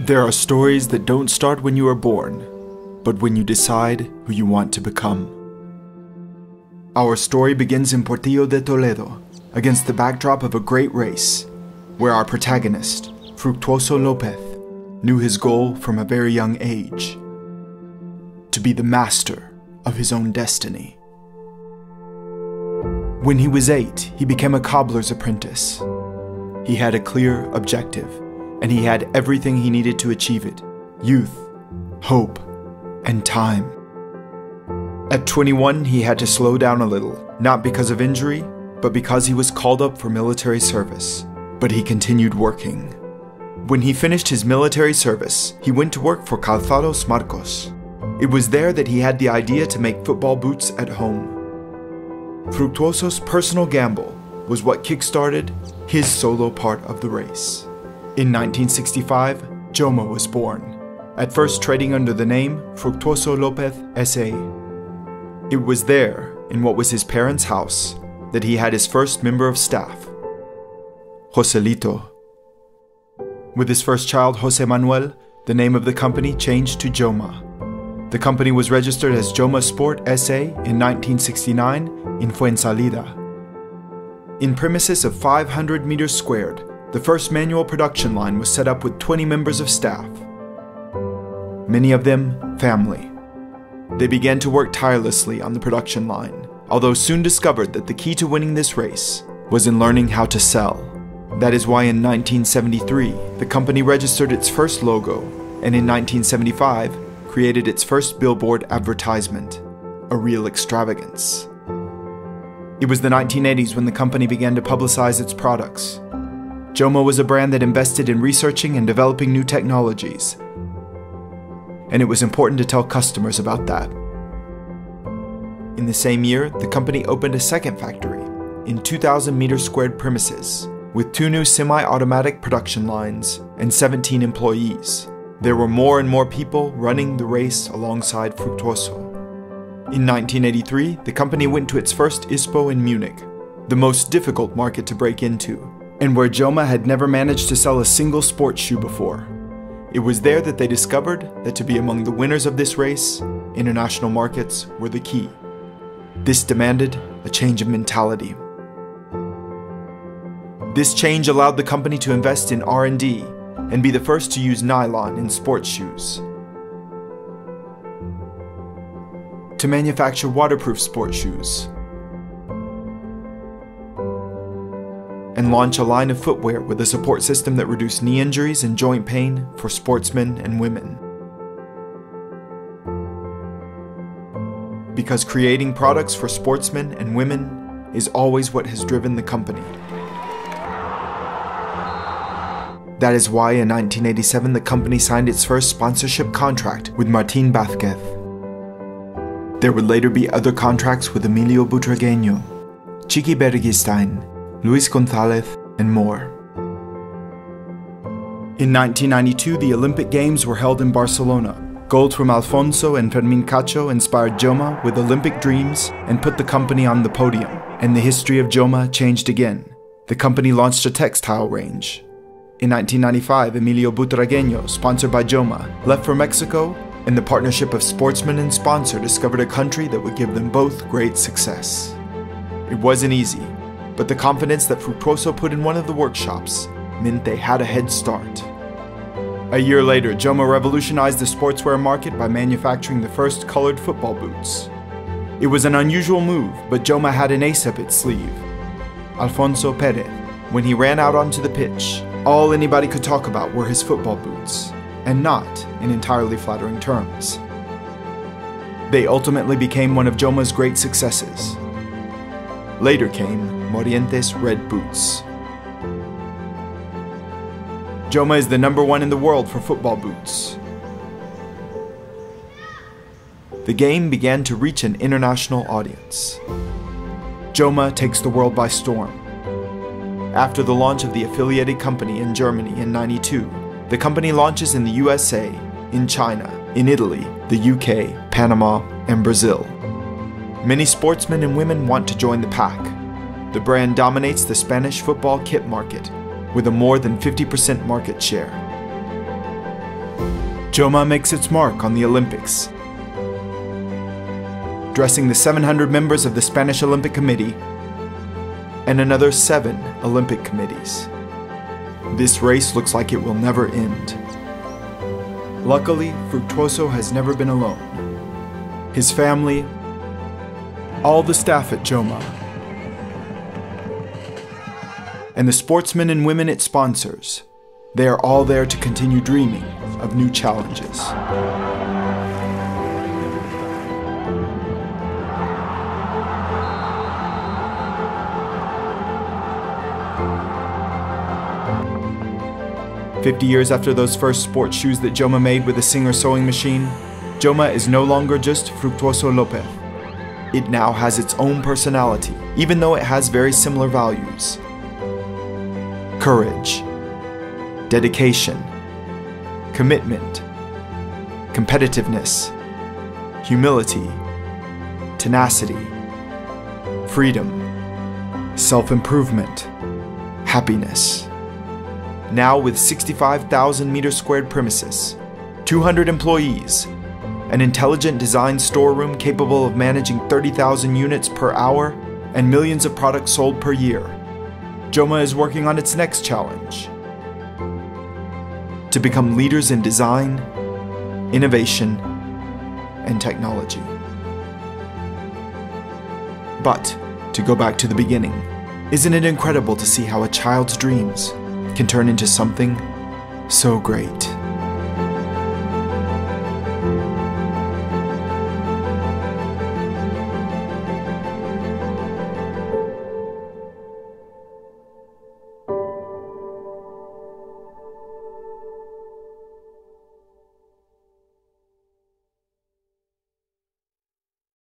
There are stories that don't start when you are born, but when you decide who you want to become. Our story begins in Portillo de Toledo, against the backdrop of a great race, where our protagonist, Fructuoso Lopez, knew his goal from a very young age: to be the master of his own destiny. When he was 8, he became a cobbler's apprentice. He had a clear objective, and he had everything he needed to achieve it: youth, hope, and time. At 21, he had to slow down a little, not because of injury, but because he was called up for military service. But he continued working. When he finished his military service, he went to work for Calzados Marcos. It was there that he had the idea to make football boots at home. Fructuoso's personal gamble was what kick-started his solo part of the race. In 1965, Joma was born, at first trading under the name Fructuoso Lopez S.A. It was there, in what was his parents' house, that he had his first member of staff, Joselito. With his first child, Jose Manuel, the name of the company changed to Joma. The company was registered as Joma Sport S.A. in 1969 in Fuensalida. In premises of 500 meters squared, the first manual production line was set up with 20 members of staff, many of them family. They began to work tirelessly on the production line, although soon discovered that the key to winning this race was in learning how to sell. That is why in 1973, the company registered its first logo, and in 1975, created its first billboard advertisement, a real extravagance. It was the 1980s when the company began to publicize its products. Joma was a brand that invested in researching and developing new technologies, and it was important to tell customers about that. In the same year, the company opened a second factory in 2,000 meters squared premises with 2 new semi-automatic production lines and 17 employees. There were more and more people running the race alongside Fructuoso. In 1983, the company went to its first ISPO in Munich, the most difficult market to break into, and where Joma had never managed to sell a single sports shoe before. It was there that they discovered that to be among the winners of this race, international markets were the key. This demanded a change of mentality. This change allowed the company to invest in R&D and be the first to use nylon in sports shoes, to manufacture waterproof sports shoes, and launch a line of footwear with a support system that reduced knee injuries and joint pain for sportsmen and women. Because creating products for sportsmen and women is always what has driven the company. That is why in 1987 the company signed its first sponsorship contract with Martín Vázquez. There would later be other contracts with Emilio Butragueño, Chiqui Berguistein, Luis González, and more. In 1992, the Olympic Games were held in Barcelona. Gold from Alfonso and Fermín Cacho inspired Joma with Olympic dreams and put the company on the podium, and the history of Joma changed again. The company launched a textile range. In 1995, Emilio Butragueño, sponsored by Joma, left for Mexico, and the partnership of sportsman and sponsor discovered a country that would give them both great success. It wasn't easy, but the confidence that Fructuoso put in one of the workshops meant they had a head start. A year later, Joma revolutionized the sportswear market by manufacturing the first colored football boots. It was an unusual move, but Joma had an ace up its sleeve: Alfonso Pérez. When he ran out onto the pitch, all anybody could talk about were his football boots, and not in entirely flattering terms. They ultimately became one of Joma's great successes. Later came Morientes red boots. Joma is the #1 in the world for football boots. The game began to reach an international audience. Joma takes the world by storm. After the launch of the affiliated company in Germany in '92, the company launches in the USA, in China, in Italy, the UK, Panama, and Brazil. Many sportsmen and women want to join the pack. The brand dominates the Spanish football kit market with a more than 50% market share. Joma makes its mark on the Olympics, dressing the 700 members of the Spanish Olympic Committee and another 7 Olympic committees. This race looks like it will never end. Luckily, Fructuoso has never been alone. His family, all the staff at Joma, and the sportsmen and women it sponsors, they are all there to continue dreaming of new challenges. "50 years after those first sports shoes that Joma made with a Singer sewing machine, Joma is no longer just Fructuoso Lopez. It now has its own personality, even though it has very similar values. Courage, dedication, commitment, competitiveness, humility, tenacity, freedom, self-improvement, happiness. Now with 65,000 meters squared premises, 200 employees, an intelligent design storeroom capable of managing 30,000 units per hour, and millions of products sold per year, Joma is working on its next challenge: to become leaders in design, innovation, and technology. But, to go back to the beginning, isn't it incredible to see how a child's dreams can turn into something so great?